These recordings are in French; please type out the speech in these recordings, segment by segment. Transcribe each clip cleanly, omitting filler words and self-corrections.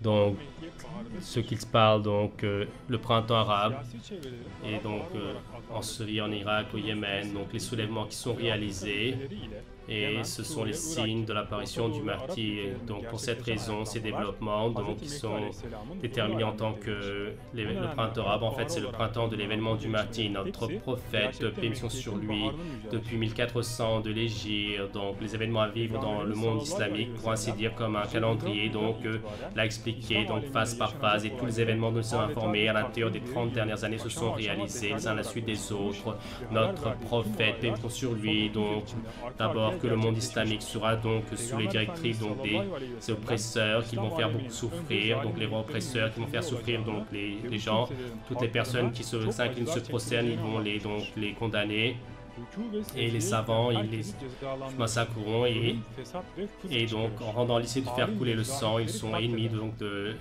Donc, ce qu'ils parlent, donc le printemps arabe, et donc en Syrie, en Irak, au Yémen, donc les soulèvements qui sont réalisés, et ce sont les signes de l'apparition du Mahdi. Et donc pour cette raison, ces développements donc, qui sont déterminés en tant que le printemps arabe, en fait c'est le printemps de l'événement du Mahdi. Notre prophète, paix et salut sur lui, depuis 1400 de l'Hégire, donc les événements à vivre dans le monde islamique, pour ainsi dire comme un calendrier, donc l'a expliqué donc phase par phase, et tous les événements dont nous sommes informés à l'intérieur des 30 dernières années se sont réalisés les uns à la suite des autres. Notre prophète, paix et salut sur lui, donc d'abord que le monde islamique sera donc sous les directives donc des oppresseurs qui vont faire beaucoup souffrir, donc les rois oppresseurs qui vont faire souffrir donc les gens, toutes les personnes qui s'inclinent, se prosternent, ils vont les condamner, et les savants, ils les massacreront, et donc en rendant licite de faire couler le sang, ils sont ennemis donc de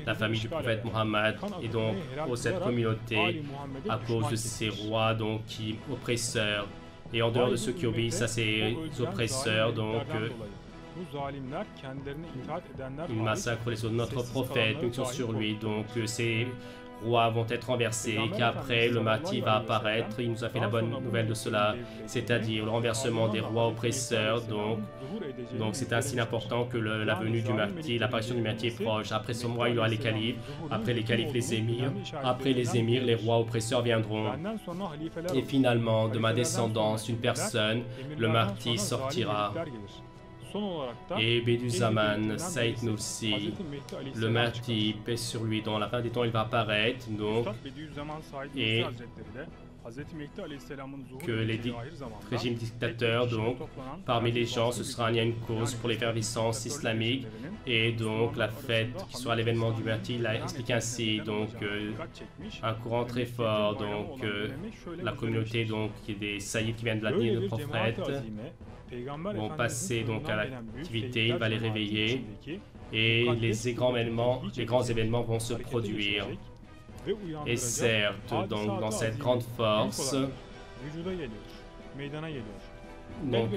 la famille du prophète Mohammed, et donc pour cette communauté à cause de ces rois donc qui oppresseurs. Et en dehors de ceux qui obéissent à ces oppresseurs, donc ils massacrent les autres. Notre prophète, nous sommes sur lui, donc ces rois vont être renversés, et qu'après le Mahdi va apparaître. Il nous a fait la bonne nouvelle de cela, c'est-à-dire le renversement des rois oppresseurs. Donc c'est un signe important que la venue du Mahdi, l'apparition du Mahdi est proche. Après ce roi, il y aura les califes, après les califes, les émirs, après les émirs, les rois oppresseurs viendront. Et finalement, de ma descendance, une personne, le Mahdi sortira. Et Bediüzzaman, Saïd Nursi, le Mahdi, paix sur lui, dans la fin des temps il va apparaître, donc, et que les régimes dictateurs, donc, parmi les gens, ce sera une cause pour l'effervescence islamique, et donc la fête qui sera l'événement du Mahdi, il a expliqué ainsi, donc, un courant très fort, donc, la communauté, donc, des saïds qui viennent de la lignée de prophète, vont passer donc à l'activité, il va les réveiller, et les grands événements vont se produire. Et certes, donc, dans cette grande force, donc,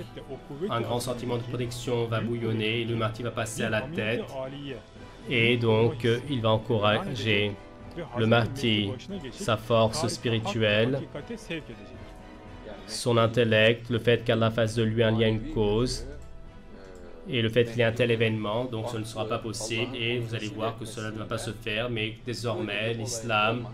un grand sentiment de protection va bouillonner, et le Mahdi va passer à la tête, et donc il va encourager le Mahdi, sa force spirituelle, son intellect, le fait qu'Allah fasse de lui un lien, une cause, et le fait qu'il y ait un tel événement, donc ce ne sera pas possible, et vous allez voir que cela ne va pas se faire, mais désormais l'islam,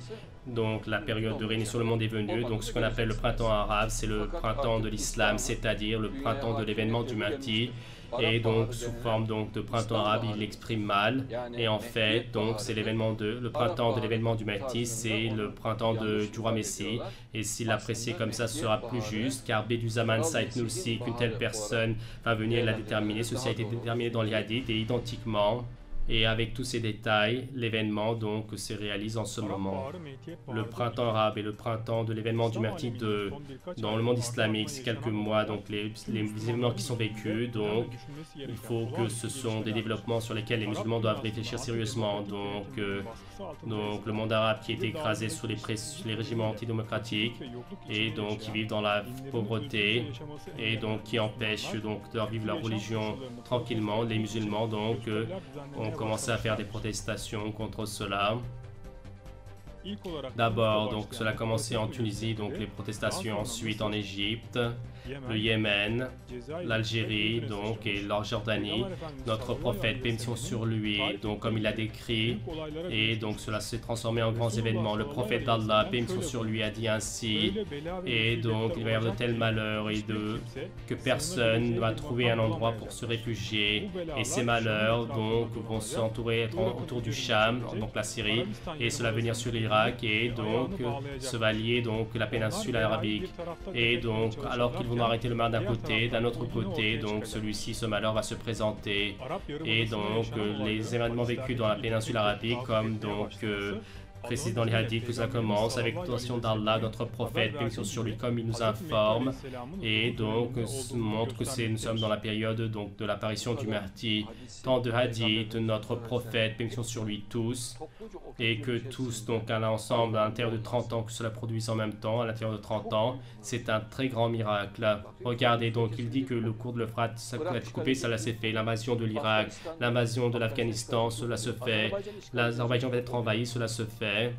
donc la période de régner sur le monde est venue, donc ce qu'on appelle le printemps arabe, c'est le printemps de l'islam, c'est-à-dire le printemps de l'événement du Mahdi, et donc sous forme donc de printemps arabe, il l'exprime mal, et en fait donc c'est le printemps de l'événement du Mahdi, c'est le printemps du roi Messie, et s'il l'apprécie comme ça, ce sera plus juste, car Bediüzzaman Saïd Nursi, qu'une telle personne va venir l'a déterminer, ceci a été déterminé dans les hadiths, et identiquement, et avec tous ces détails, l'événement donc se réalise en ce moment. Le printemps arabe et le printemps de l'événement du Mahdi dans le monde islamique, c'est quelques mois, donc les événements qui sont vécus, donc il faut que ce sont des développements sur lesquels les musulmans doivent réfléchir sérieusement. Donc le monde arabe qui est écrasé sous les régimes antidémocratiques, et donc qui vivent dans la pauvreté, et donc qui empêchent donc de vivre leur religion tranquillement. Les musulmans donc ont commencé à faire des protestations contre cela. D'abord, donc cela a commencé en Tunisie, donc les protestations, ensuite en Égypte, le Yémen, l'Algérie, donc, et la Jordanie. Notre prophète, paix et salut sur lui, donc comme il a décrit, et donc cela s'est transformé en grands événements. Le prophète d'Allah, paix et salut sur lui, a dit ainsi, et donc il va y avoir de tels malheurs que personne ne va trouver un endroit pour se réfugier, et ces malheurs donc vont s'entourer autour du Cham, donc la Syrie, et cela va venir sur l'Irak, et donc se va lier donc la péninsule arabique, et donc alors qu'ils vont arrêter le mal d'un côté, d'un autre côté, donc ce malheur va se présenter, et donc les événements vécus dans la péninsule arabique, comme donc précise dans les hadiths que ça commence avec l'intention d'Allah, notre prophète, bénédiction sur lui, comme il nous informe, et donc montre que nous sommes dans la période donc de l'apparition du Mahdi. Tant de hadiths, notre prophète, bénédiction sur lui tous, et que tous donc ensemble à l'intérieur de 30 ans, que cela produise en même temps, à l'intérieur de 30 ans, c'est un très grand miracle. Regardez donc, il dit que le cours de l'Euphrate, ça va être coupé, cela s'est fait. L'invasion de l'Irak, l'invasion de l'Afghanistan, cela se fait. L'Azerbaïdjan va être envahi, cela se fait.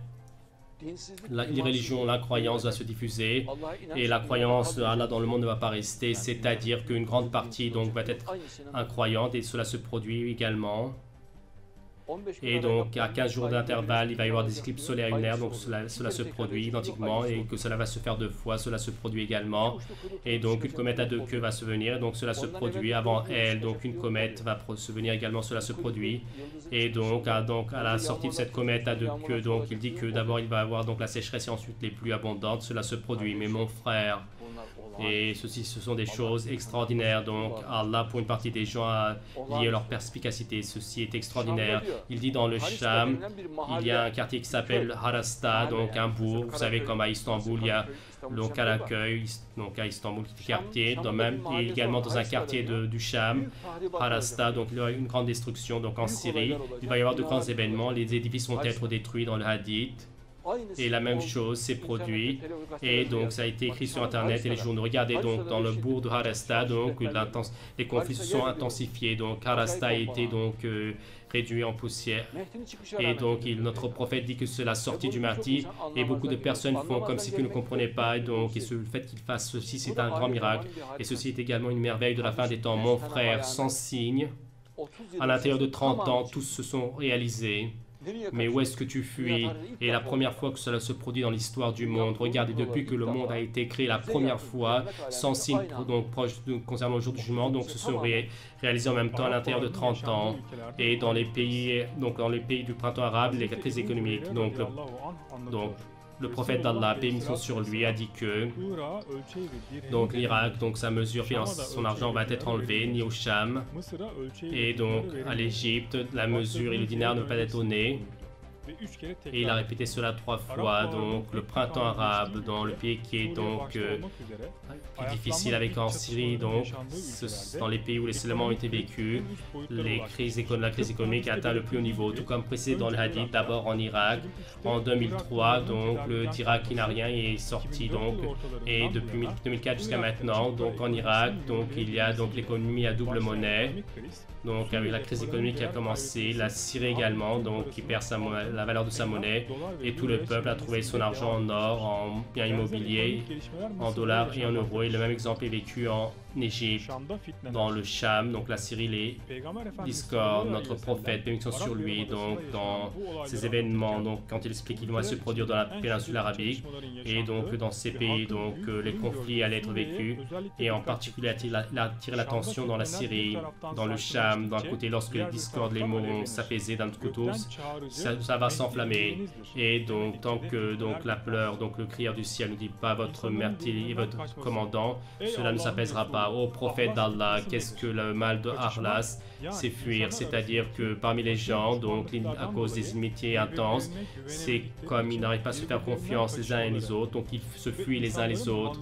Les religions, la croyance va se diffuser et la croyance de Allah dans le monde ne va pas rester, c'est-à-dire qu'une grande partie donc va être incroyante et cela se produit également. Et donc, à 15 jours d'intervalle, il va y avoir des éclipses solaires et lunaires, donc cela se produit identiquement, et que cela va se faire 2 fois, cela se produit également. Et donc, une comète à 2 queues va se venir, donc cela se produit avant elle, donc une comète va se venir également, cela se produit. Et donc, à la sortie de cette comète à 2 queues, donc il dit que d'abord il va y avoir donc la sécheresse et ensuite les pluies abondantes, cela se produit. Mais mon frère, et ce sont des choses extraordinaires. Donc Allah, pour une partie des gens, a lié leur perspicacité. Ceci est extraordinaire. Il dit dans le Cham, il y a un quartier qui s'appelle Harasta, donc un bourg. Vous savez, comme à Istanbul, il y a donc à l'accueil, donc à Istanbul, petit quartier, et également dans un quartier du Cham, Harasta, donc il y aura une grande destruction. Donc en Syrie, il va y avoir de grands événements. Les édifices vont être détruits dans le Hadith. Et la même chose s'est produite, et donc ça a été écrit sur internet et les journaux. Regardez donc dans le bourg de Harasta, donc les conflits se sont intensifiés, donc Harasta a été donc réduit en poussière. Et donc notre prophète dit que c'est la sortie du Mahdi, et beaucoup de personnes font comme si qu'ils ne comprenaient pas, et donc le fait qu'il fasse ceci, c'est un grand miracle, et ceci est également une merveille de la fin des temps. Mon frère, sans signe, à l'intérieur de 30 ans, tous se sont réalisés. Mais où est-ce que tu fuis? Et la première fois que cela se produit dans l'histoire du monde, regardez, depuis que le monde a été créé la première fois, sans signe donc proche concernant le jour du jugement, donc se sont réalisés en même temps à l'intérieur de 30 ans. Et dans les pays du printemps arabe, les crises économiques, donc le prophète d'Allah, paix et mission sur lui, a dit que donc l'Irak, donc sa mesure son argent va être enlevé, ni au Cham, et donc à l'Égypte, la mesure et le dinar ne vont pas être donnés. Et il a répété cela 3 fois, donc le printemps arabe, dans le pays qui est donc plus difficile avec en Syrie, donc dans les pays où les soulèvements ont été vécus, la crise économique a atteint le plus haut niveau, tout comme précédé dans le hadith, d'abord en Irak, en 2003, donc le d'Irak iranien est sorti, donc, et depuis 2004 jusqu'à maintenant, donc en Irak, donc il y a donc l'économie à double monnaie. Donc avec la crise économique qui a commencé, la Syrie également, donc qui perd la valeur de sa monnaie, et tout le peuple a trouvé son argent en or, en biens immobiliers, en dollars et en euros. Et le même exemple est vécu en Égypte, dans le Cham, donc la Syrie, les discordes, notre prophète, bénédiction sur lui, donc dans ces événements, donc quand il explique qu'ils vont se produire dans la péninsule arabique, et donc dans ces pays, donc les conflits allaient être vécus, et en particulier il a attiré l'attention dans la Syrie, dans le Cham, d'un côté lorsque les discordes, les mots vont s'apaiser, d'un autre côté ça va s'enflammer, et donc tant que donc la pleure, donc le crieur du ciel ne dit pas votre martyr, votre commandant, cela ne s'apaisera pas. Ô prophète d'Allah, qu'est-ce que le mal de Arlas? C'est fuir, c'est-à-dire que parmi les gens, donc à cause des inimitiés intenses, c'est comme ils n'arrivent pas à se faire confiance les uns et les autres, donc ils se fuient les uns les autres.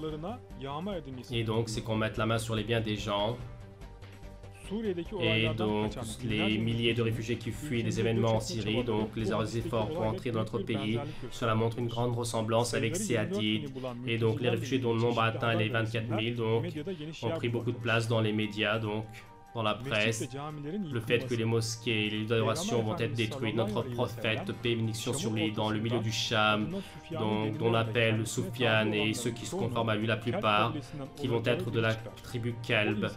Et donc c'est qu'on mette la main sur les biens des gens. Et donc les milliers de réfugiés qui fuient des événements en Syrie, donc les efforts pour entrer dans notre pays, cela montre une grande ressemblance avec ces hadiths. Et donc les réfugiés dont le nombre a atteint les 24 000, donc ont pris beaucoup de place dans les médias, donc dans la presse, le fait que les mosquées et les lieux d'adoration vont être détruits. Notre prophète, paix et bénédiction sur lui, dans le milieu du Cham, donc, dont on appelle Soufiane et ceux qui se conforment à lui, la plupart, qui vont être de la tribu Kalb.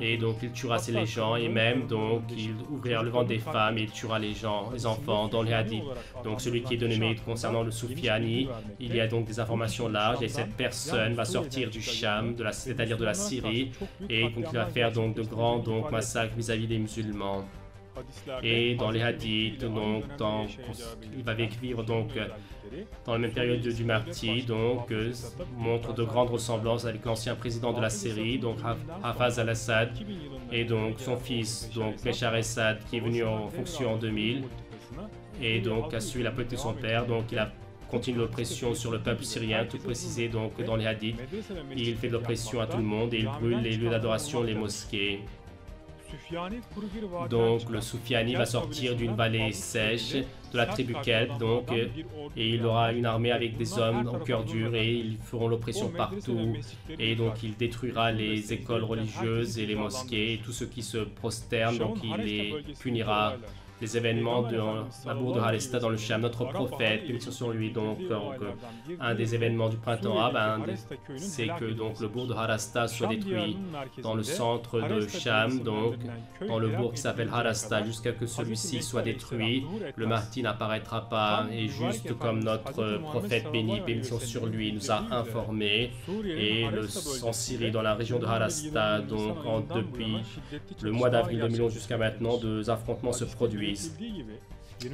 Et donc il tuera les gens, et même donc il ouvrira le ventre des femmes et il tuera les gens, les enfants, dans les hadiths. Donc celui qui est dénommé concernant le Soufiani, il y a donc des informations larges, et cette personne va sortir du Cham, c'est-à-dire de la Syrie, et donc il va faire donc de grands massacres vis-à-vis des musulmans. Et dans les hadiths, donc il va vivre donc dans la même période du Mahdi, donc montre de grandes ressemblances avec l'ancien président de la Syrie, donc Hafez al-Assad, et donc son fils, donc Béchar el-Assad, qui est venu en fonction en 2000. et donc a suivi la politique de son père. Donc il a continue l'oppression sur le peuple syrien, tout précisé donc dans les hadiths. Il fait de l'oppression à tout le monde et il brûle les lieux d'adoration, les mosquées. Donc le Soufiani va sortir d'une vallée sèche de la tribu Kelp, donc, et il aura une armée avec des hommes au cœur dur et ils feront l'oppression partout. Et donc il détruira les écoles religieuses et les mosquées et tous ceux qui se prosternent, donc il les punira. Les événements de la bourg de Haresta dans le Cham, notre prophète, paix sur lui, donc un des événements du printemps arabe, c'est que donc le bourg de Harasta soit détruit dans le centre de Cham, donc dans le bourg qui s'appelle Harasta, jusqu'à que celui-ci soit détruit. Le Mahdi n'apparaîtra pas, et juste comme notre prophète béni, paix sur lui, nous a informé, et en Syrie, dans la région de Harasta, donc depuis le mois d'avril 2011 jusqu'à maintenant, deux affrontements se produisent.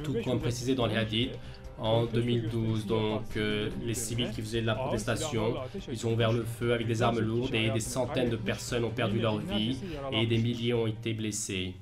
Tout comme précisé dans les hadiths, en 2012, donc les civils qui faisaient de la protestation, ils ont ouvert le feu avec des armes lourdes et des centaines de personnes ont perdu leur vie et des milliers ont été blessés.